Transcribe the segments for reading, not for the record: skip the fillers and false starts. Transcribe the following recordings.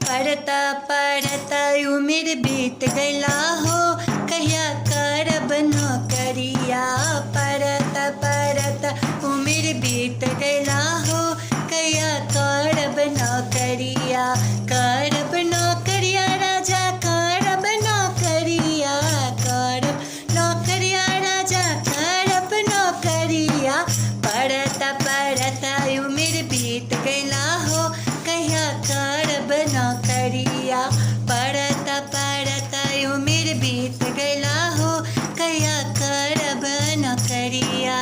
पढ़ता पढ़ता उम्र बीत गईला हो, कहिया करब नौकरिया। पढ़ता पढ़ता उम्र बीत गईला हो, कहिया करब नौकरिया। करब नौकरिया राजा करब नौकरिया, करब नौकरिया राजा करब नौकरिया। पढ़ता पढ़ता उम्र बीत गईला हो, कहिया करब नौकरिया। पढ़ता पढ़ता उम्र बीत गईला हो, कहिया करब नौकरिया।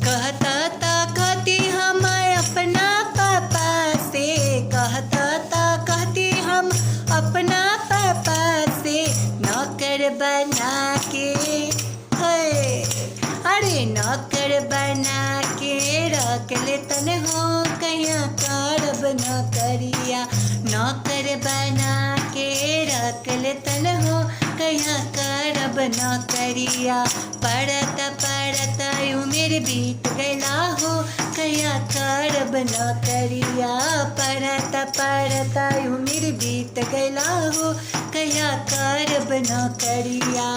कहता ता कहती हम अपना पापा से, कहता ता कहती हम अपना पापा से, नौकर बना के है, अरे नौकर बना के रख लेतन हो, कहिया करब नौकरिया। नौकर बना के रख लेतन हो, कहिया करब नौकरिया। पढ़ता पढ़ता उम्र बीत गईला हो, कहिया करब नौकरिया। पढ़ता पढ़ता उम्र बीत गईला हो, कहिया करब नौकरिया।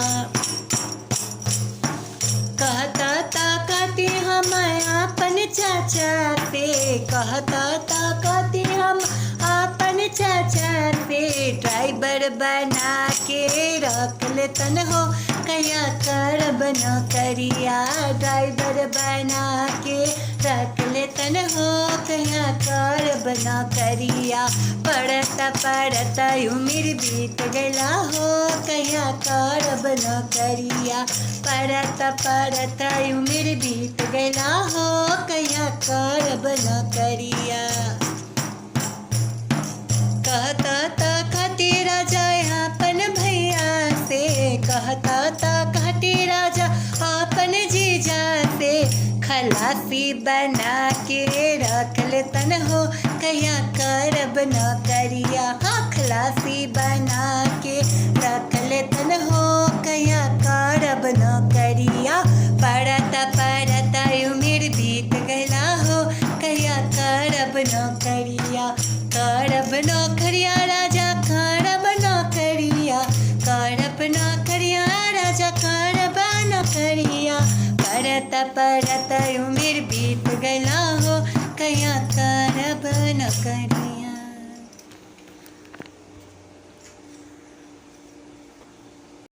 कहता ता कहती हम अपन चाचा से, कहता ता कहती हम अपन चाचा से, ड्राइवर बना के रख लेतन हो, कहिया करब नौकरिया। ड्राइवर बना के रख लेतन हो, कहिया करब नौकरिया। पढ़ता पढ़ता उम्र बीत गईला हो, कहिया करब नौकरिया। पढ़ता पढ़ता उम्र बीत गईला हो, कहिया करब नौकरिया। कहता ता कहती राजा अपन भैया से, कहता ता कहती राजा अपन जीजा से, खलासी बना के रख लेतन हो, कहिया करब नौकरिया। हाँ खलासी बना के रख लेतन हो, कहिया करब नौकरिया। पढ़ता पढ़ता उम्र बीत गईला हो, कहिया करब नौकरिया। करब नौकरिया राजा करब नौकरिया, करब नौकरिया राजा करब नौकरिया। पढ़ता पढ़ता उम्र बीत गईला